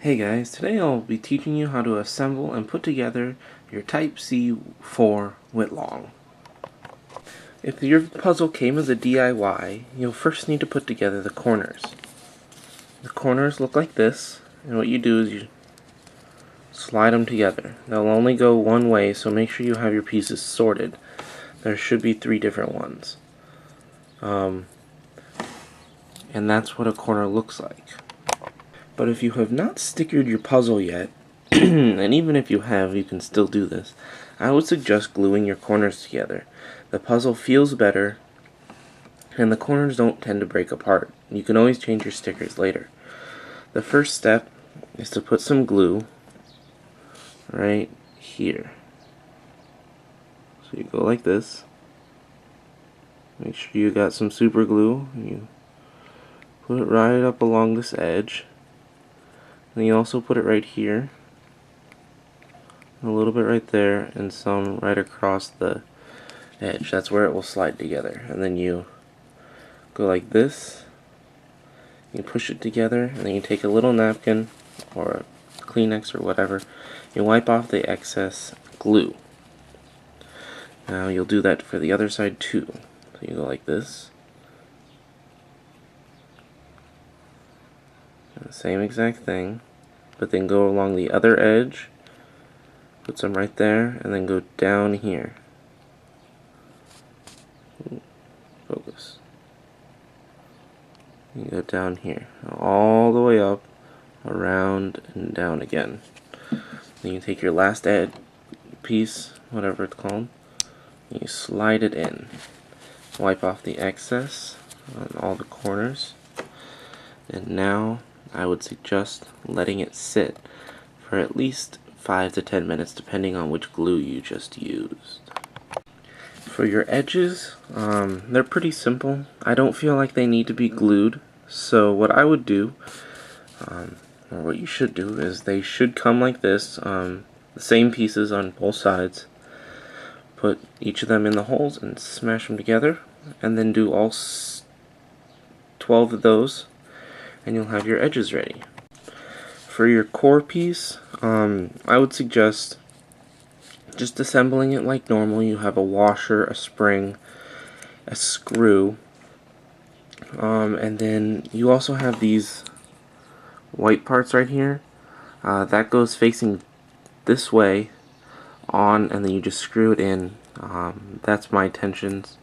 Hey guys, today I'll be teaching you how to assemble and put together your Type C IV Witlong. If your puzzle came as a DIY, you'll first need to put together the corners. The corners look like this, and what you do is you slide them together. They'll only go one way, so make sure you have your pieces sorted. There should be 3 different ones. And that's what a corner looks like. But if you have not stickered your puzzle yet, and even if you have, you can still do this, I would suggest gluing your corners together. The puzzle feels better, and the corners don't tend to break apart. You can always change your stickers later. The first step is to put some glue right here. So you go like this. Make sure you got some super glue. You put it right up along this edge. And you also put it right here, a little bit right there, and some right across the edge. That's where it will slide together. And then you go like this, you push it together, and then you take a little napkin or a Kleenex or whatever, you wipe off the excess glue. Now you'll do that for the other side too. So you go like this. The same exact thing, but then go along the other edge, put some right there, and then go down here. Focus. You go down here, all the way up, around, and down again. Then you take your last edge piece, whatever it's called, and you slide it in. Wipe off the excess on all the corners, and now I would suggest letting it sit for at least 5 to 10 minutes depending on which glue you just used. For your edges, they're pretty simple. I don't feel like they need to be glued, so what I would do, or what you should do, is they should come like this, the same pieces on both sides. Put each of them in the holes and smash them together, and then do all 12 of those, and you'll have your edges ready. For your core piece, I would suggest just assembling it like normal. You have a washer, a spring, a screw, and then you also have these white parts right here. That goes facing this way on, and then you just screw it in. That's my tensions,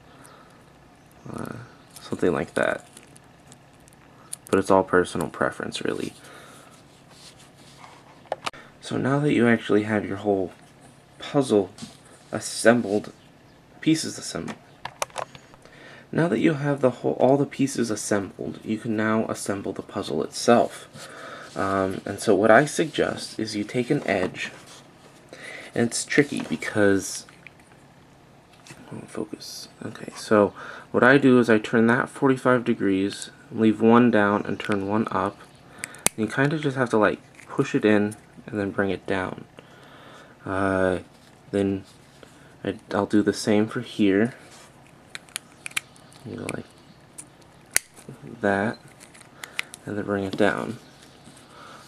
something like that. But it's all personal preference, really. So now that you actually have your whole puzzle assembled, pieces assembled, now that you have all the pieces assembled, you can now assemble the puzzle itself. And so what I suggest is you take an edge, and it's tricky because, focus. Okay, so what I do is I turn that 45 degrees, leave one down, and turn one up. And you kind of just have to like push it in and then bring it down. Then I'll do the same for here. You go like that, and then bring it down.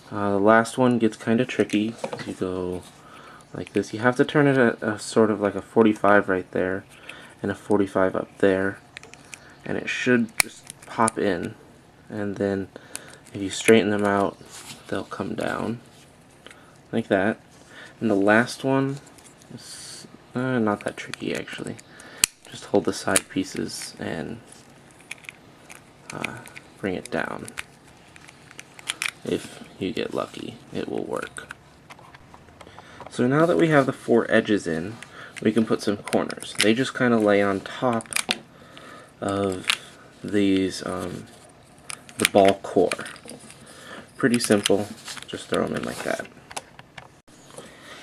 The last one gets kind of tricky. You go like this. You have to turn it at a sort of like a 45 right there, and a 45 up there, and it should just pop in. And then if you straighten them out, they'll come down like that. And the last one is not that tricky actually. Just hold the side pieces and bring it down. If you get lucky, it will work. So now that we have the 4 edges in, we can put some corners. They just kind of lay on top of these, the ball core. Pretty simple, just throw them in like that.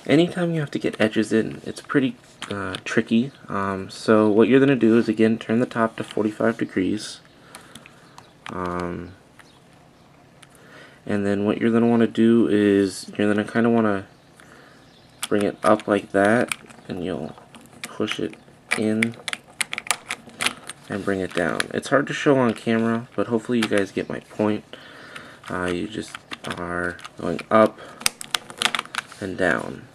Anytime you have to get edges in, it's pretty tricky. So what you're going to do is, again, turn the top to 45 degrees. And then what you're going to want to do is, you're going to kind of want to bring it up like that, and you'll push it in and bring it down. It's hard to show on camera, but hopefully you guys get my point. You just are going up and down.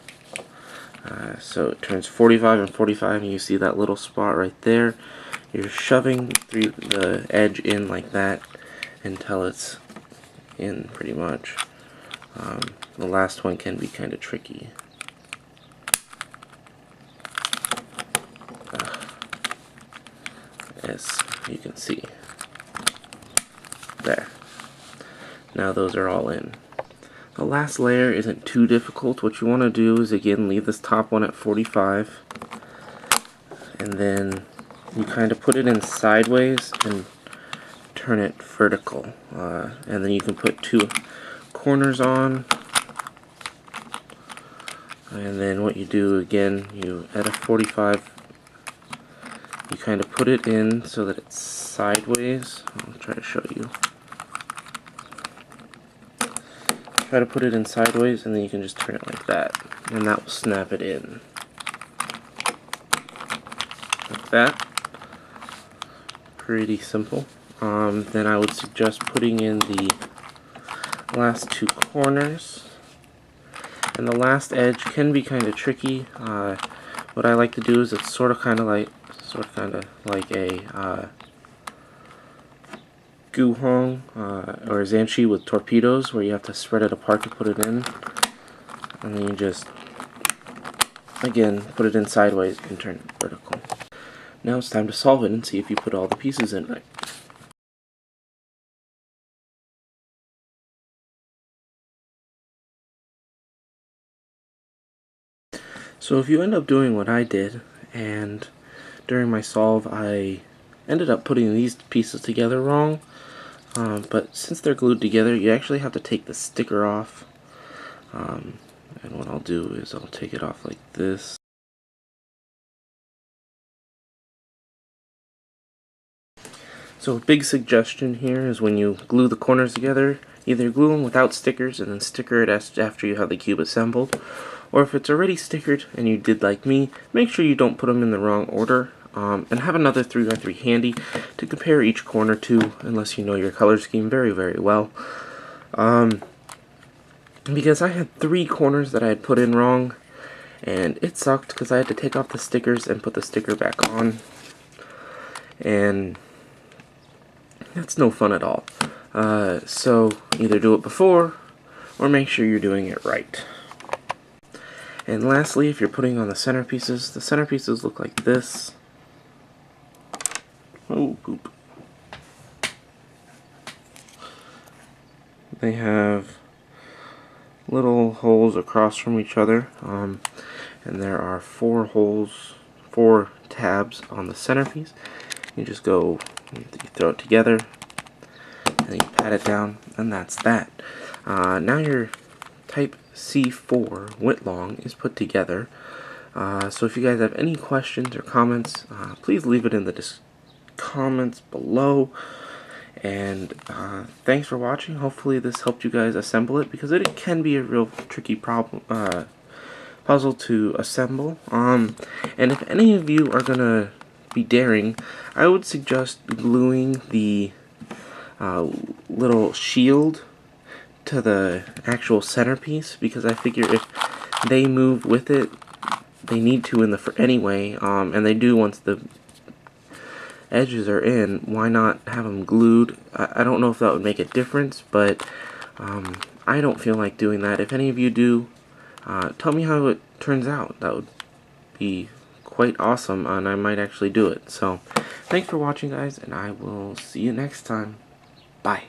So it turns 45 and 45, and you see that little spot right there. You're shoving the edge in like that until it's in pretty much. The last one can be kind of tricky. As you can see. There. Now those are all in. The last layer isn't too difficult. What you want to do is, again, leave this top one at 45, and then you kind of put it in sideways and turn it vertical, and then you can put 2 corners on, and then what you do, again, you at a 45, you kind of put it in so that it's sideways. I'll try to show you. Try to put it in sideways, and then you can just turn it like that, and that will snap it in. Like that. Pretty simple. Then I would suggest putting in the last 2 corners. And the last edge can be kind of tricky. What I like to do is it's sort of kind of like a guhong or zanchi with torpedoes, where you have to spread it apart to put it in, and then you just again put it in sideways and turn it vertical. Now it's time to solve it and see if you put all the pieces in right. So if you end up doing what I did, and during my solve I ended up putting these pieces together wrong, but since they're glued together, you actually have to take the sticker off, and what I'll do is I'll take it off like this. So a big suggestion here is when you glue the corners together, either glue them without stickers and then sticker it after you have the cube assembled, or if it's already stickered and you did like me, make sure you don't put them in the wrong order. And have another 3x3 handy to compare each corner to, unless you know your color scheme very, very well. Because I had 3 corners that I had put in wrong, and it sucked because I had to take off the stickers and put the sticker back on, and that's no fun at all. So either do it before, or make sure you're doing it right. And lastly, if you're putting on the centerpieces look like this. Oh, poop. They have little holes across from each other, and there are 4 tabs on the centerpiece. You just go, you throw it together, and you pat it down, and that's that. Now your Type C IV Witlong is put together. So if you guys have any questions or comments, please leave it in the comments below, and thanks for watching. Hopefully this helped you guys assemble it, because it can be a real tricky puzzle to assemble. And if any of you are gonna be daring, I would suggest gluing the little shield to the actual centerpiece, because I figure if they move with it, they need to in the anyway, and they do once the edges are in. Why not have them glued? I don't know if that would make a difference, but I don't feel like doing that. If any of you do, tell me how it turns out. That would be quite awesome, and I might actually do it. So thanks for watching, guys, and I will see you next time. Bye.